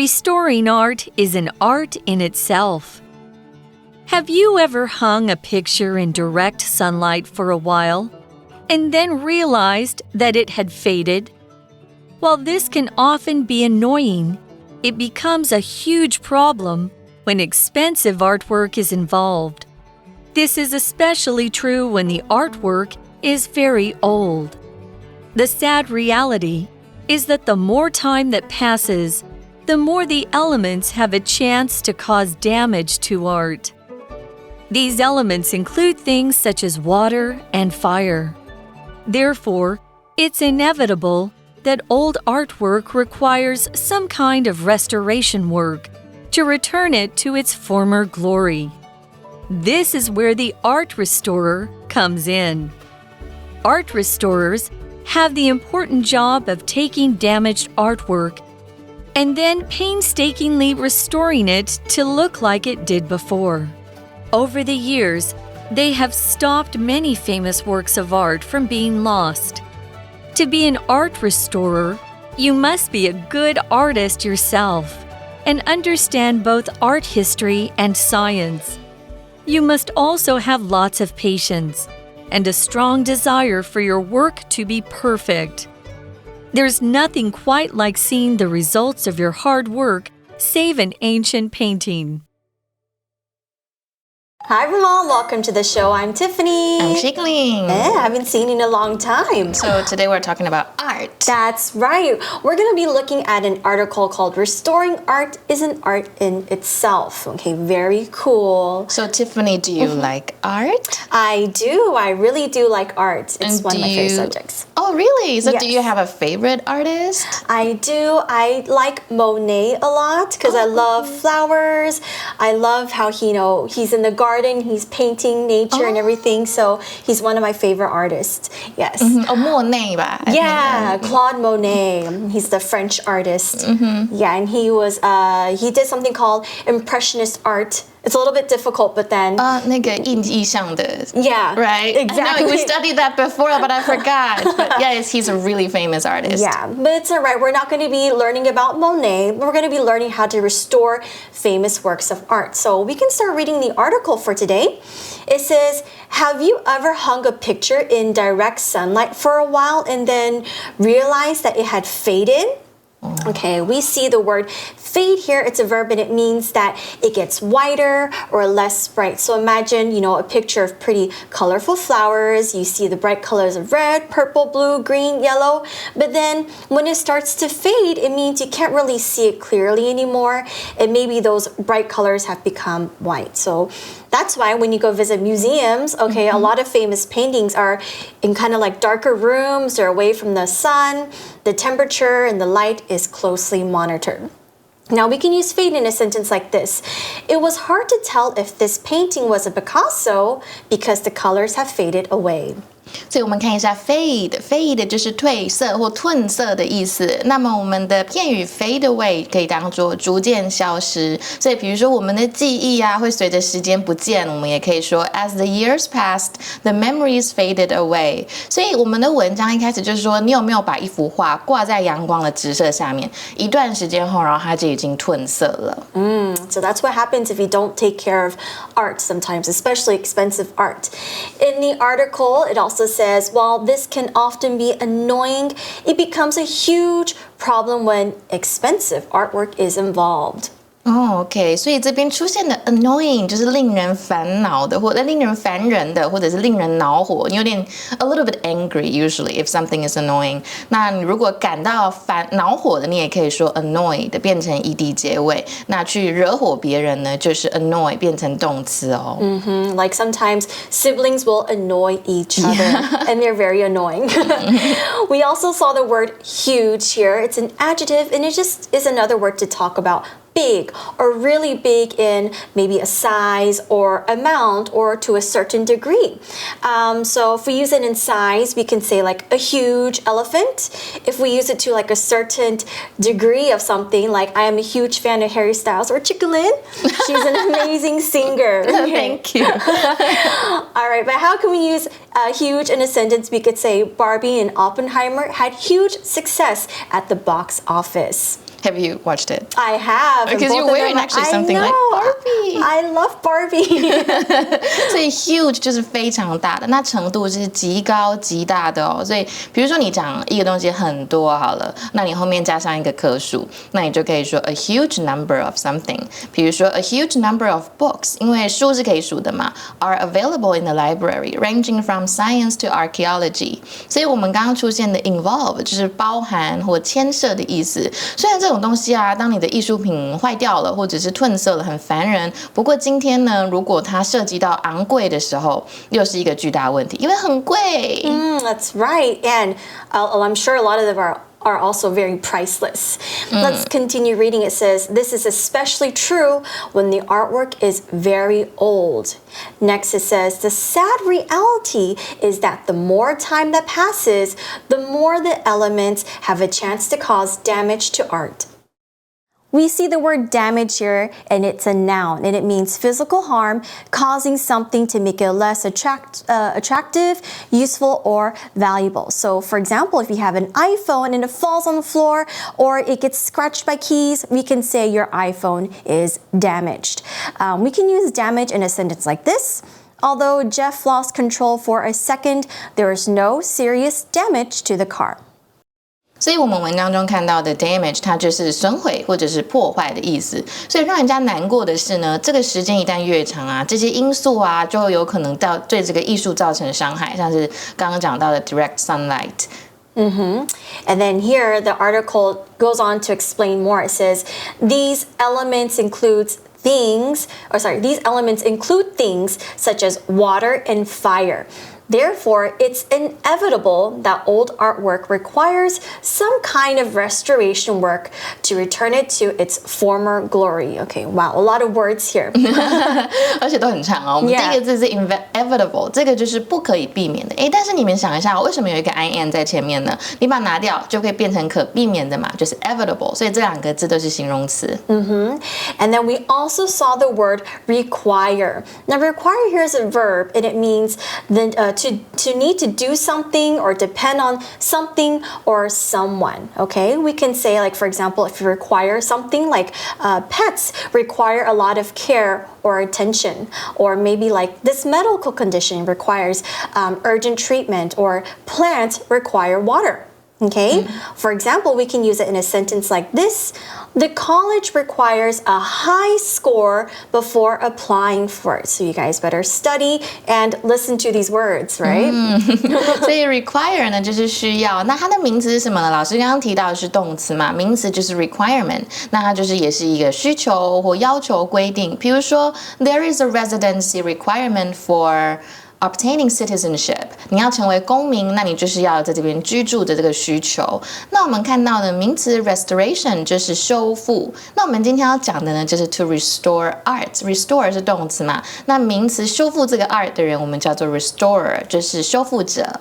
Restoring art is an art in itself. Have you ever hung a picture in direct sunlight for a while and then realized that it had faded? While this can often be annoying, it becomes a huge problem when expensive artwork is involved. This is especially true when the artwork is very old. The sad reality is that the more time that passes, the more the elements have a chance to cause damage to art. These elements include things such as water and fire. Therefore, it's inevitable that old artwork requires some kind of restoration work to return it to its former glory. This is where the art restorer comes in. Art restorers have the important job of taking damaged artwork and then painstakingly restoring it to look like it did before. Over the years, they have stopped many famous works of art from being lost. To be an art restorer, you must be a good artist yourself and understand both art history and science. You must also have lots of patience and a strong desire for your work to be perfect. There's nothing quite like seeing the results of your hard work save an ancient painting. Hi everyone, welcome to the show. I'm Tiffany. I'm Shiglin. I haven't seen you in a long time. So today we're talking about art. That's right. We're going to be looking at an article called Restoring Art is an Art in Itself. Okay, very cool. So Tiffany, do you like art? I do. I really do like art. It's And one of my favorite subjects. Oh, really? So Yes. do you have a favorite artist? I do. I like Monet a lot because I love flowers. I love how he's in the garden, he's painting nature and everything. So he's one of my favorite artists. Yes. Oh, Monet吧? Yeah, Claude Monet. He's the French artist. Yeah, and he did something called Impressionist art. It's a little bit difficult, but then 那个意象的 yeah, right? exactly. I know, we studied that before, but I forgot. But yes, he's a really famous artist. Yeah, but it's all right. We're not going to be learning about Monet. We're going to be learning how to restore famous works of art. So we can start reading the article for today. It says, have you ever hung a picture in direct sunlight for a while and then realized that it had faded? Okay, we see the word fade here. It's a verb and it means that it gets whiter or less bright. So imagine, a picture of pretty colorful flowers. You see the bright colors of red, purple, blue, green, yellow. But then when it starts to fade, it means you can't really see it clearly anymore. And maybe those bright colors have become white. So that's why when you go visit museums, okay, a lot of famous paintings are in kind of like darker rooms or away from the sun. The temperature and the light is closely monitored. Now we can use fade in a sentence like this. It was hard to tell if this painting was a Picasso because the colors have faded away. 所以我们看一下 fade 就是褪色或褪色的意思。那么我们的片语 fade away 可以当作逐渐消失。所以比如说我们的记忆啊会随着时间不见，我们也可以说 as the years passed, the memories faded away。所以我们的文章一开始就是说，你有没有把一幅画挂在阳光的直射下面，一段时间后，然后它就已经褪色了。So that's what happens if you don't take care of art sometimes, especially expensive art. In the article, it also says, while this can often be annoying, it becomes a huge problem when expensive artwork is involved. OK， 所以这边出现的 annoying 就是令人烦恼的，或者令人烦人的，或者是令人恼火。你有点 a little bit angry usually if something is annoying。那你如果感到恼火的，你也可以说 annoyed 变成 ed 结尾。那去惹火别人呢，就是 annoy 变成动词哦。Like sometimes siblings will annoy each other and they're very annoying. We also saw the word huge here. It's an adjective and it just is another word to talk about big or really big in maybe a size or amount or to a certain degree. So if we use it in size, we can say like a huge elephant. If we use it to like a certain degree of something, like I am a huge fan of Harry Styles or Chicken. She's an amazing singer. Thank you. All right, but how can we use huge in a sentence? We could say Barbie and Oppenheimer had huge success at the box office. Have you watched it? I have. Because you're wearing actually something like Barbie. I love Barbie. 所以 huge 就是非常大的，那程度是极高极大的哦。所以比如说你讲一个东西很多好了，那你后面加上一个克数，那你就可以说 a huge number of something。比如说 a huge number of books， 因为书是可以数的嘛 ，are available in the library, ranging from science to archaeology。所以我们刚刚出现的 involve 就是包含或牵涉的意思。虽然这种东西啊，当你的艺术品坏掉了，或者是褪色了，很烦人。不过今天呢，如果它涉及到昂贵的时候，又是一个巨大问题，因为很贵。That's right, and I'm sure a lot of them are also very priceless. Let's continue reading. It says, this is especially true when the artwork is very old. Next, it says, the sad reality is that the more time that passes, the more the elements have a chance to cause damage to art. We see the word damage here, and it's a noun, and it means physical harm, causing something to make it less attractive, useful, or valuable. So, for example, if you have an iPhone and it falls on the floor, or it gets scratched by keys, we can say your iPhone is damaged. We can use damage in a sentence like this. Although Jeff lost control for a second, there is no serious damage to the car. 所以我们文章中看到的 damage 它就是损毁或者是破坏的意思，所以让人家难过的是呢，这个时间一旦越长啊，这些因素啊就有可能对这个艺术造成伤害，像是刚刚讲到的 direct sunlight。And then here the article goes on to explain more. It says these elements include things such as water and fire. Therefore, it's inevitable that old artwork requires some kind of restoration work to return it to its former glory. Okay, wow, a lot of words here. 而且都很长哦。我们第一个字是 inevitable， 这个就是不可以避免的。但是你们想一下，为什么有一个 in 在前面呢？你把它拿掉，就会变成可避免的嘛，就是 inevitable。所以这两个字都是形容词。And then we also saw the word require. Now, require here is a verb, and it means to need to do something or depend on something or someone. Okay, we can say, like, for example, if you require something, like pets require a lot of care or attention, or maybe like this medical condition requires urgent treatment, or plants require water. Okay, for example, we can use it in a sentence like this. The college requires a high score before applying for it. So you guys better study and listen to these words, right? 所以 require 呢就是需要，那它的名词是什么呢？老师刚刚提到的是动词嘛，名词就是 requirement， 那它就是也是一个需求或要求规定。比如说 there is a residency requirement for obtaining citizenship， 你要成为公民，那你就是要在这边居住的这个需求。那我们看到的名词 restoration 就是修复。那我们今天要讲的呢，就是 to restore art。restore 是动词嘛，那名词修复这个 art 的人，我们叫做 restorer， 就是修复者。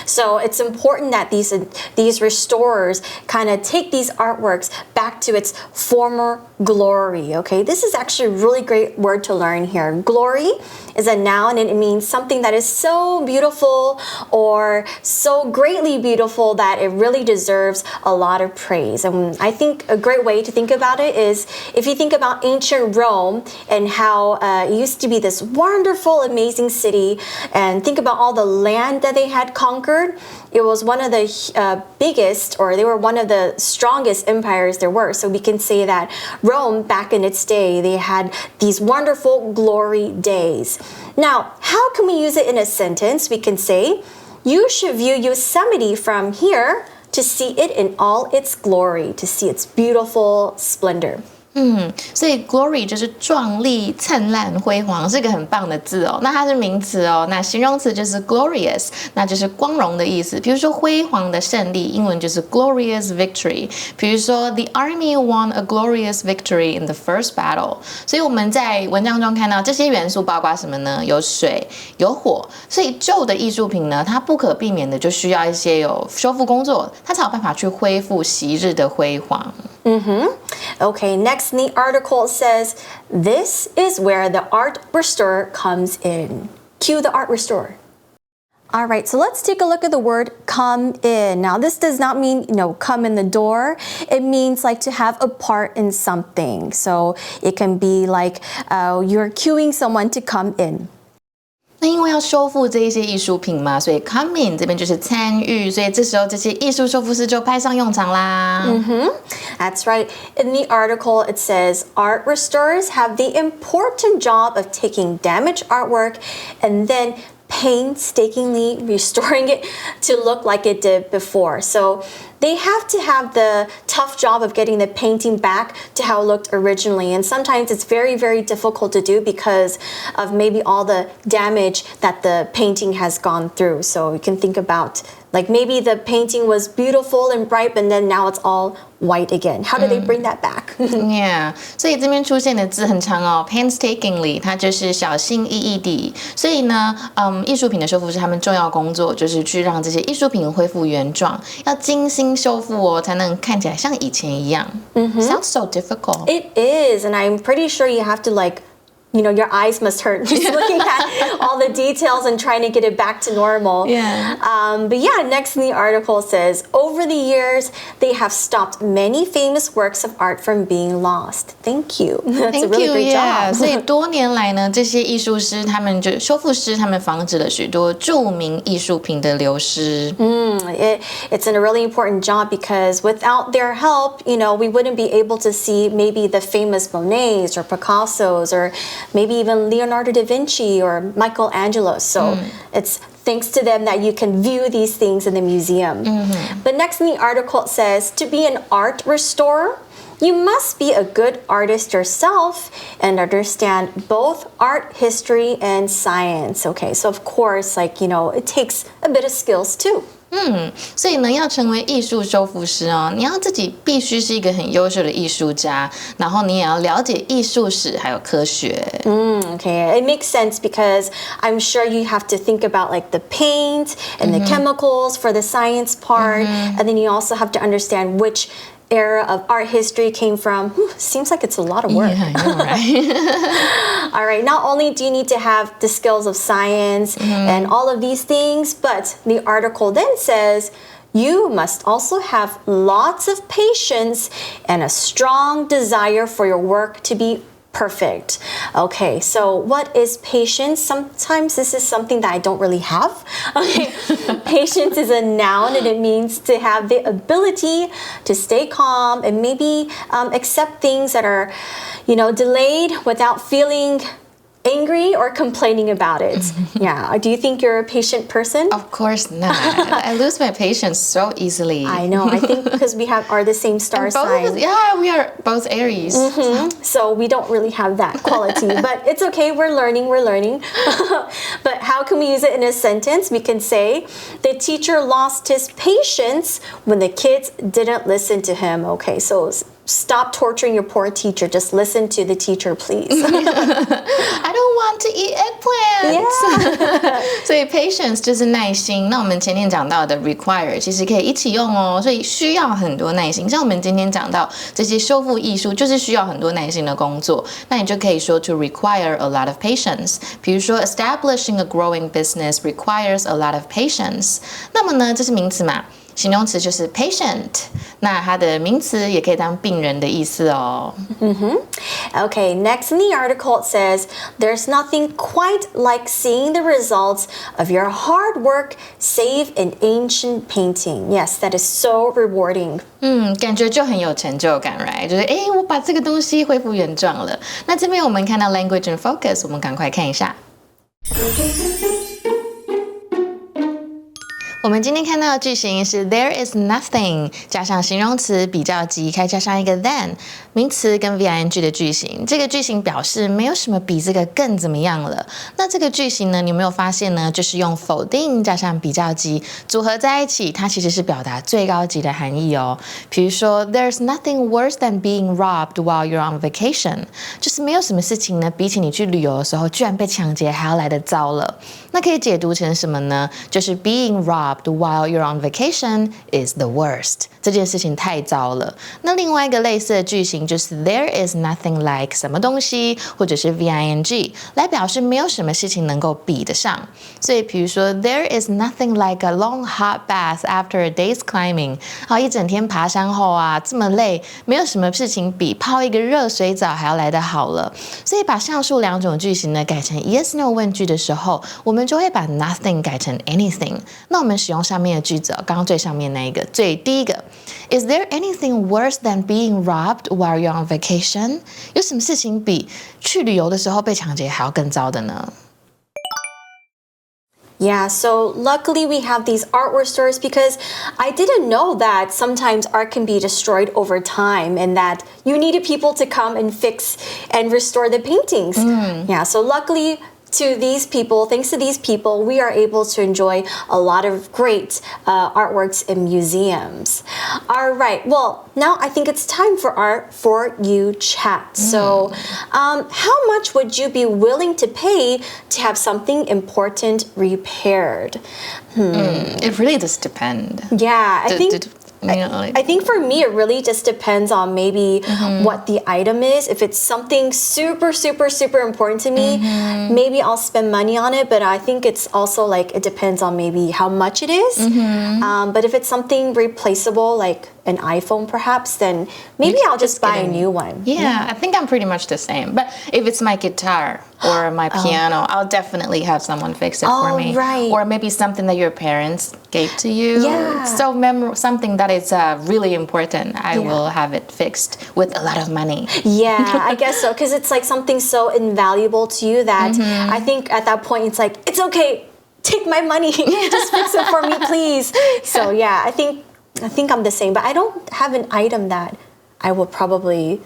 So it's important that these restorers kind of take these artworks back to its former glory. Okay, this is actually a really great word to learn here. Glory is a noun, and it means something that is so beautiful or so greatly beautiful that it really deserves a lot of praise. And I think a great way to think about it is if you think about ancient Rome and how it used to be this wonderful, amazing city, and think about all the land that they had conquered. It was one of the biggest, or they were one of the strongest empires there were. So we can say that Rome, back in its day, they had these wonderful glory days. Now, how can we use it in a sentence? We can say, you should view Yosemite from here to see it in all its glory, to see its beautiful splendor. 所以 glory 就是壮丽、灿烂、辉煌，是个很棒的字哦。那它是名词哦，那形容词就是 glorious， 那就是光荣的意思。比如说辉煌的胜利，英文就是 glorious victory。比如说 the army won a glorious victory in the first battle。所以我们在文章中看到这些元素包括什么呢？有水，有火。所以旧的艺术品呢，它不可避免的就需要一些有修复工作，它才有办法去恢复昔日的辉煌。Okay, next in the article says, this is where the art restorer comes in. Cue the art restorer. All right, so let's take a look at the word come in. Now, this does not mean, come in the door. It means like to have a part in something. So it can be like you're cueing someone to come in. 那因为要修复这一些艺术品嘛，所以 come in 这边就是参与，所以这时候这些艺术修复师就派上用场啦。That's right. In the article, it says art restorers have the important job of taking damaged artwork and then painstakingly restoring it to look like it did before. So they have to have the tough job of getting the painting back to how it looked originally. And sometimes it's very, very difficult to do because of maybe all the damage that the painting has gone through. So you can think about like maybe the painting was beautiful and bright, but then now it's all white again. How do they bring that back? Yeah, 所以这边出现的字很长哦 ，painstakingly， 它就是小心翼翼地。所以呢，艺术品的修复师他们重要工作就是去让这些艺术品恢复原状，要精心修复哦，才能看起来像以前一样。Sounds so difficult. It is, and I'm pretty sure you have to your eyes must hurt just looking at all the details and trying to get it back to normal. Yeah. But yeah, next in the article says, over the years, they have stopped many famous works of art from being lost. Thank you. That's a really great job. 所以多年来呢，这些艺术师他们就修复师，他们防止了许多著名艺术品的流失。It's a really important job because without their help, we wouldn't be able to see maybe the famous Monets or Picassos or maybe even Leonardo da Vinci or Michelangelo. So it's thanks to them that you can view these things in the museum. But next in the article it says, to be an art restorer, you must be a good artist yourself and understand both art history and science. Okay, so of course, it takes a bit of skills too. 所以呢，要成为艺术修复师哦，你要自己必须是一个很优秀的艺术家，然后你也要了解艺术史还有科学。Okay, it makes sense because I'm sure you have to think about like the paint and the chemicals for the science part, and then you also have to understand which era of art history came from. Seems like it's a lot of work. Yeah, I know, right? All right, not only do you need to have the skills of science and all of these things, but the article then says you must also have lots of patience and a strong desire for your work to be perfect. Okay, so what is patience? Sometimes this is something that I don't really have. Okay, patience is a noun and it means to have the ability to stay calm and maybe accept things that are, delayed without feeling angry or complaining about it. Yeah. Do you think you're a patient person? Of course not. I lose my patience so easily. I know. I think because we are the same star sign. Yeah, we are both Aries. So we don't really have that quality. But it's okay. We're learning. But how can we use it in a sentence? We can say, the teacher lost his patience when the kids didn't listen to him. Okay, so stop torturing your poor teacher. Just listen to the teacher, please. I don't want to eat eggplants. Yeah. 所以 patience 就是耐心。那我们前面讲到的 require 其实可以一起用哦，所以需要很多耐心。像我们今天讲到这些修复艺术，就是需要很多耐心的工作。那你就可以说 to require a lot of patience。比如说 establishing a growing business requires a lot of patience。那么呢，这是名词嘛？形容词就是 patient， 那它的名词也可以当病人的意思哦。Okay, next in the article it says, there's nothing quite like seeing the results of your hard work save an ancient painting. Yes, that is so rewarding. 感觉就很有成就感 right？ 就是我把这个东西恢复原状了。那这边我们看到 language and focus， 我们赶快看一下。我们今天看到的句型是 there is nothing 加上形容词比较级，再加上一个 than 名词跟 VING 的句型。这个句型表示没有什么比这个更怎么样了。那这个句型呢，你有没有发现呢？就是用否定加上比较级组合在一起，它其实是表达最高级的含义哦。比如说 there's nothing worse than being robbed while you're on vacation， 就是没有什么事情呢，比起你去旅游的时候居然被抢劫还要来得糟了。那可以解读成什么呢？就是 being robbed robbed while you're on vacation is the worst. 这件事情太糟了。那另外一个类似的句型就是 there is nothing like 什么东西，或者是 VING 来表示没有什么事情能够比得上。所以比如说 there is nothing like a long hot bath after a day's climbing. 好，一整天爬山后啊，这么累，没有什么事情比泡一个热水澡还要来得好了。所以把上述两种句型呢改成 yes no 问句的时候，我们就会把 nothing 改成 anything。那我们使用上面的句子，刚刚最上面那一个，第一个 Is there anything worse than being robbed while you're on vacation? 有什么事情比去旅游的时候被抢劫还要更糟的呢？Yeah, so luckily we have these artwork stores because I didn't know that sometimes art can be destroyed over time and that you needed people to come and fix and restore the paintings. Yeah, so luckily thanks to these people, we are able to enjoy a lot of great artworks in museums. All right, well, now I think it's time for our For You chat. So, how much would you be willing to pay to have something important repaired? It really does depend. Yeah, I think... I think for me, it really just depends on maybe what the item is. If it's something super, super, super important to me, maybe I'll spend money on it. But I think it's also like it depends on maybe how much it is. But if it's something replaceable, like an iPhone perhaps, then maybe I'll just buy a new one. Yeah, I think I'm pretty much the same. But if it's my guitar or my piano, I'll definitely have someone fix it for me. Right. Or maybe something that your parents gave to you. Yeah. So something that is really important, I will have it fixed with a lot of money. Yeah, I guess so. Because it's like something so invaluable to you that I think at that point it's like, it's okay, take my money. Just fix it for me, please. So yeah, I think I'm the same, but I don't have an item that I will probably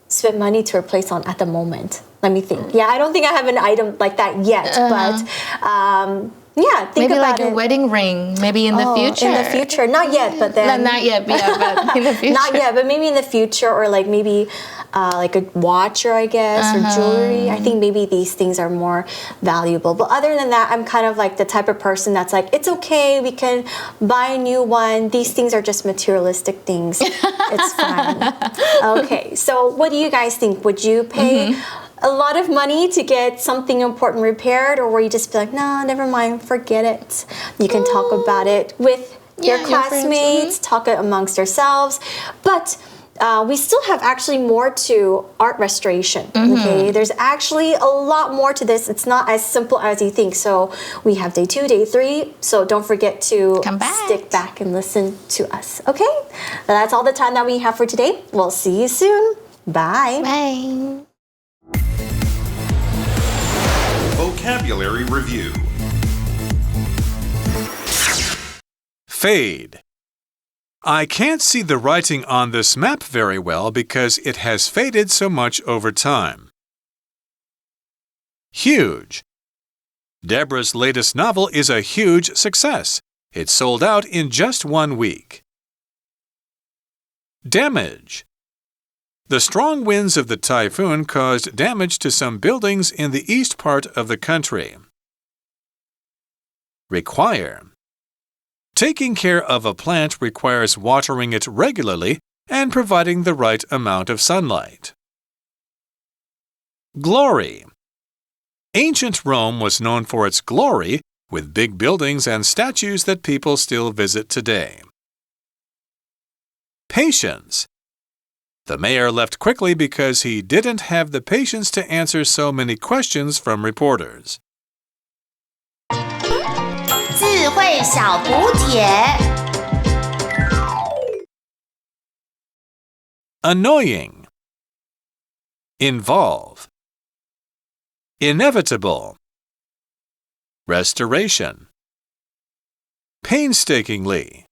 spend money to replace on at the moment. Let me think. Yeah, I don't think I have an item like that yet, but yeah, think maybe about like your wedding ring, maybe in the future. In the future, not yet, but then not yet, but in the future. Not yet, but maybe in the future, or like maybe like a watcher, I guess, or jewelry. I think maybe these things are more valuable. But other than that, I'm kind of like the type of person that's like, it's okay, we can buy a new one. These things are just materialistic things. It's fine. Okay, so what do you guys think? Would you pay a lot of money to get something important repaired, or will you just be like, nah, never mind, forget it? You can talk about it with your classmates, talk it amongst yourselves. But we still have actually more to art restoration. Okay, there's actually a lot more to this. It's not as simple as you think. So we have day 2, day 3. So don't forget to stick back and listen to us. Okay, that's all the time that we have for today. We'll see you soon. Bye. Bye. Vocabulary Review. Fade. I can't see the writing on this map very well because it has faded so much over time. Huge. Deborah's latest novel is a huge success. It sold out in just 1 week. Damage. The strong winds of the typhoon caused damage to some buildings in the east part of the country. Require. Taking care of a plant requires watering it regularly and providing the right amount of sunlight. Glory. Ancient Rome was known for its glory, with big buildings and statues that people still visit today. Patience. The mayor left quickly because he didn't have the patience to answer so many questions from reporters. 智慧小补帖 Annoying. Involve. Inevitable. Restoration. Painstakingly.